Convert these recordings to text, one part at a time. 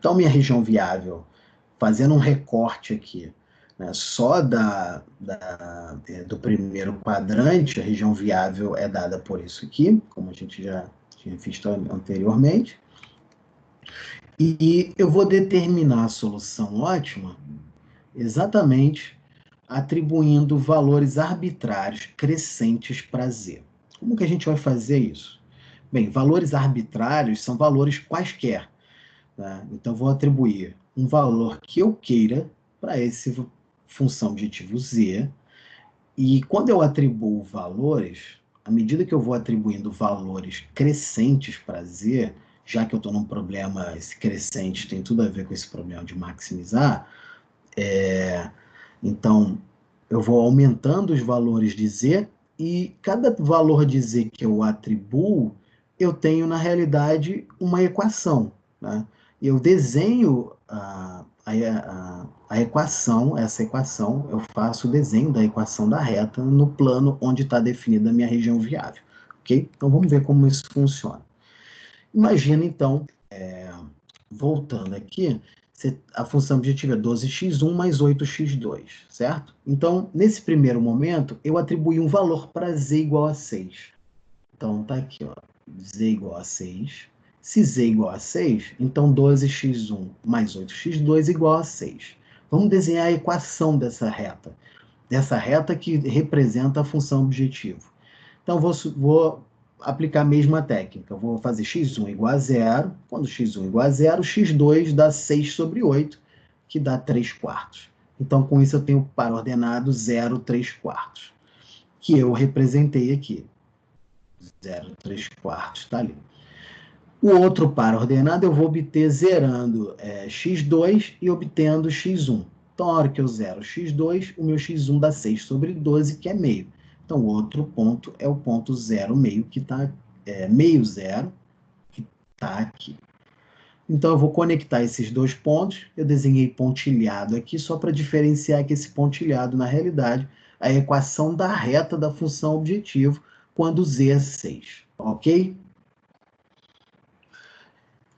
Então, minha região viável, fazendo um recorte aqui, né, só do primeiro quadrante, a região viável é dada por isso aqui, como a gente já tinha visto anteriormente. E eu vou determinar a solução ótima exatamente atribuindo valores arbitrários crescentes para z. Como que a gente vai fazer isso? Bem, valores arbitrários são valores quaisquer. Tá? Então, vou atribuir um valor que eu queira para essa função objetivo z. E quando eu atribuo valores, à medida que eu vou atribuindo valores crescentes para z, já que eu estou num problema, esse crescente tem tudo a ver com esse problema de maximizar, então eu vou aumentando os valores de z e cada valor de z que eu atribuo, eu tenho, na realidade, uma equação. Né? Eu desenho a equação, essa equação, eu faço o desenho da equação da reta no plano onde está definida a minha região viável. Ok? Então, vamos ver como isso funciona. Imagina, então, voltando aqui, a função objetiva é 12x1 mais 8x2, certo? Então, nesse primeiro momento, eu atribuí um valor para z igual a 6. Então, tá aqui, ó, z igual a 6. Se z igual a 6, então 12x1 mais 8x2 igual a 6. Vamos desenhar a equação dessa reta que representa a função objetivo. Então, vou aplicar a mesma técnica. Eu vou fazer x1 igual a 0. Quando x1 igual a 0, x2 dá 6 sobre 8, que dá 3 quartos. Então, com isso, eu tenho o par ordenado 0, 3 quartos, que eu representei aqui. 0, 3 quartos, está ali. O outro par ordenado eu vou obter zerando x2 e obtendo x1. Então, a hora que eu zero x2, o meu x1 dá 6 sobre 12, que é meio. Então, o outro ponto é o ponto 0, meio, que está meio zero, que está aqui. Então, eu vou conectar esses dois pontos. Eu desenhei pontilhado aqui só para diferenciar que esse pontilhado, na realidade, é a equação da reta da função objetivo quando z é 6. Ok?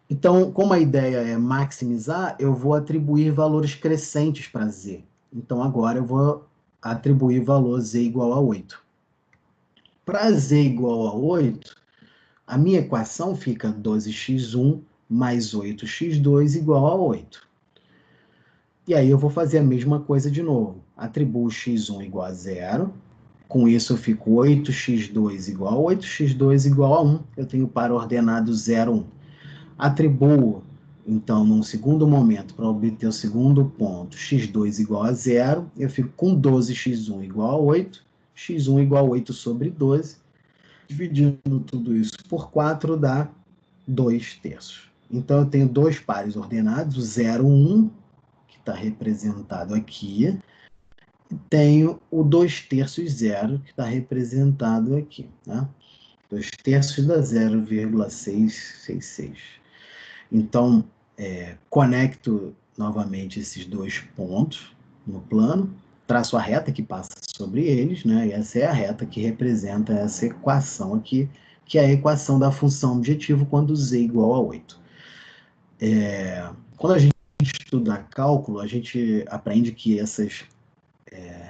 Então, como a ideia é maximizar, eu vou atribuir valores crescentes para z. Então, agora eu vou atribuir valor z igual a 8. Para z igual a 8, a minha equação fica 12x1 mais 8x2 igual a 8. E aí eu vou fazer a mesma coisa de novo. Atribuo x1 igual a 0. Com isso eu fico 8x2 igual a 8x2 igual a 1. Eu tenho para ordenado 0, 1. Atribuo, então, num segundo momento, para obter o segundo ponto, x2 igual a 0. Eu fico com 12x1 igual a 8. x1 igual a 8 sobre 12. Dividindo tudo isso por 4 dá 2 terços. Então, eu tenho dois pares ordenados, o 0, 1, que está representado aqui, e tenho o 2 terços 0, que está representado aqui. Né? 2 terços dá 0,666. Então, conecto novamente esses dois pontos no plano, traço a reta que passa sobre eles, né? E essa é a reta que representa essa equação aqui, que é a equação da função objetivo quando z é igual a 8. Quando a gente estuda cálculo, a gente aprende que essas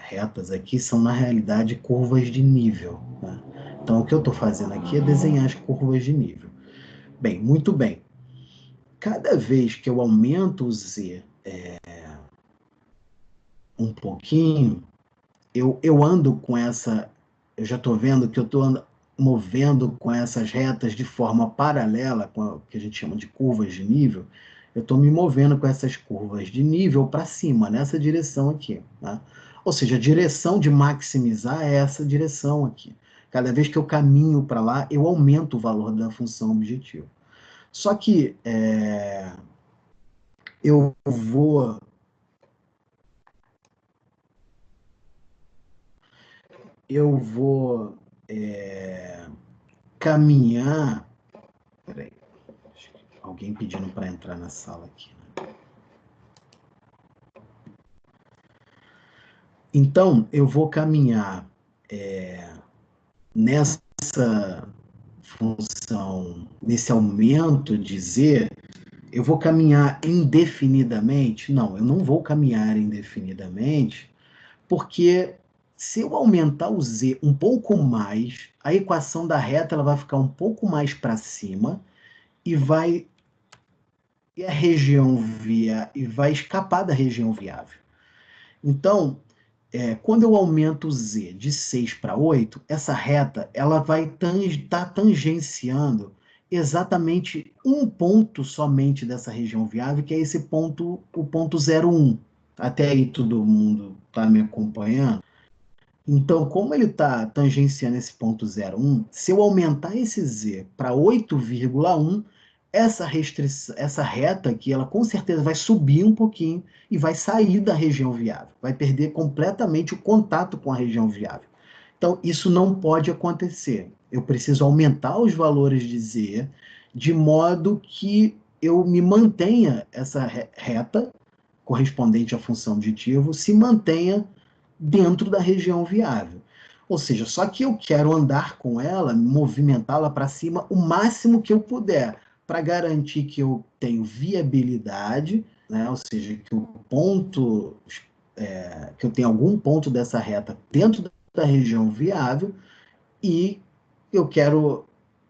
retas aqui são, na realidade, curvas de nível. Né? Então, o que eu estou fazendo aqui é desenhar as curvas de nível. Bem, muito bem. Cada vez que eu aumento o z um pouquinho, eu ando com essa... Eu já estou vendo que eu estou movendo com essas retas de forma paralela, com o que a gente chama de curvas de nível. Eu estou me movendo com essas curvas de nível para cima, nessa direção aqui. Tá? Ou seja, a direção de maximizar é essa direção aqui. Cada vez que eu caminho para lá, eu aumento o valor da função objetivo. Só que eu vou caminhar... Peraí, alguém pedindo para entrar na sala aqui. Né? Então, eu vou caminhar nessa função, nesse aumento de z, eu vou caminhar indefinidamente? Não, eu não vou caminhar indefinidamente, porque se eu aumentar o z um pouco mais, a equação da reta ela vai ficar um pouco mais para cima e vai vai escapar da região viável. Então, quando eu aumento o z de 6 para 8, essa reta ela vai estar tangenciando exatamente um ponto somente dessa região viável, que é esse ponto, o ponto 0,1. Até aí todo mundo está me acompanhando? Então, como ele está tangenciando esse ponto 0,1, se eu aumentar esse z para 8,1, essa reta aqui, ela com certeza vai subir um pouquinho e vai sair da região viável, vai perder completamente o contato com a região viável. Então, isso não pode acontecer. Eu preciso aumentar os valores de z de modo que eu me mantenha essa reta correspondente à função objetivo se mantenha dentro da região viável. Ou seja, só que eu quero andar com ela, movimentá-la para cima o máximo que eu puder, para garantir que eu tenho viabilidade, né? Ou seja, que o ponto, que eu tenho algum ponto dessa reta dentro da região viável, e eu quero,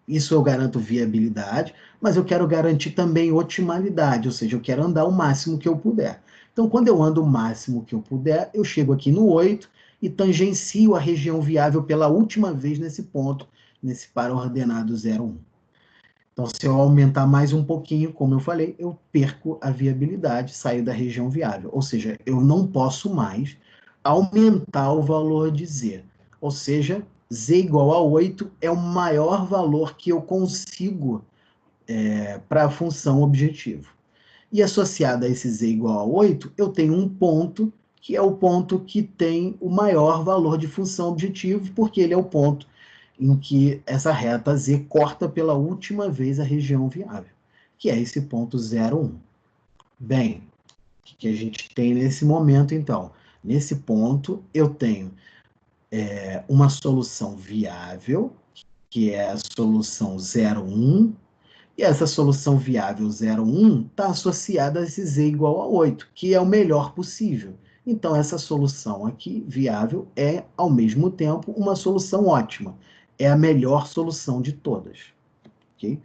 isso eu garanto viabilidade, mas eu quero garantir também otimalidade, ou seja, eu quero andar o máximo que eu puder. Então, quando eu ando o máximo que eu puder, eu chego aqui no 8 e tangencio a região viável pela última vez nesse ponto, nesse par ordenado 0,1. Então, se eu aumentar mais um pouquinho, como eu falei, eu perco a viabilidade, saio da região viável. Ou seja, eu não posso mais aumentar o valor de z. Ou seja, z igual a 8 é o maior valor que eu consigo para a função objetivo. E associado a esse z igual a 8, eu tenho um ponto, que é o ponto que tem o maior valor de função objetivo, porque ele é o ponto em que essa reta z corta pela última vez a região viável, que é esse ponto 0,1. Bem, o que a gente tem nesse momento, então? Nesse ponto, eu tenho uma solução viável, que é a solução 0,1, e essa solução viável 0,1 está associada a esse z igual a 8, que é o melhor possível. Então, essa solução aqui, viável, é, ao mesmo tempo, uma solução ótima. É a melhor solução de todas. Okay?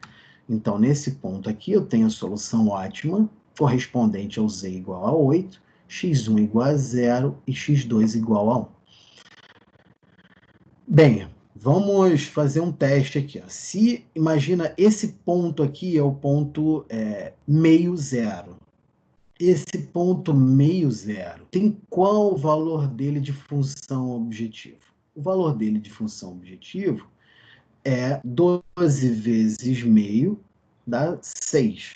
Então, nesse ponto aqui, eu tenho a solução ótima, correspondente ao z igual a 8, x1 igual a 0 e x2 igual a 1. Bem, vamos fazer um teste aqui. Ó. Se, imagina, esse ponto aqui é o ponto meio zero. Esse ponto meio zero tem qual o valor dele de função objetivo? O valor dele de função objetivo é 12 vezes meio dá 6,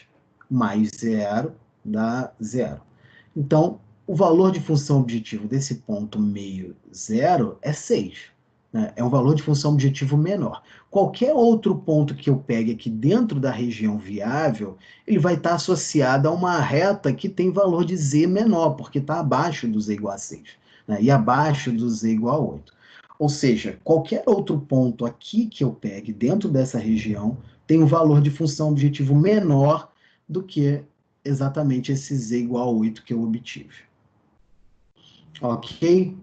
mais zero dá zero. Então, o valor de função objetivo desse ponto meio zero é 6. Né? É um valor de função objetivo menor. Qualquer outro ponto que eu pegue aqui dentro da região viável, ele vai estar associado a uma reta que tem valor de z menor, porque está abaixo do z igual a 6, né? E abaixo do z igual a 8. Ou seja, qualquer outro ponto aqui que eu pegue dentro dessa região tem um valor de função objetivo menor do que exatamente esse z igual a 8 que eu obtive. Ok?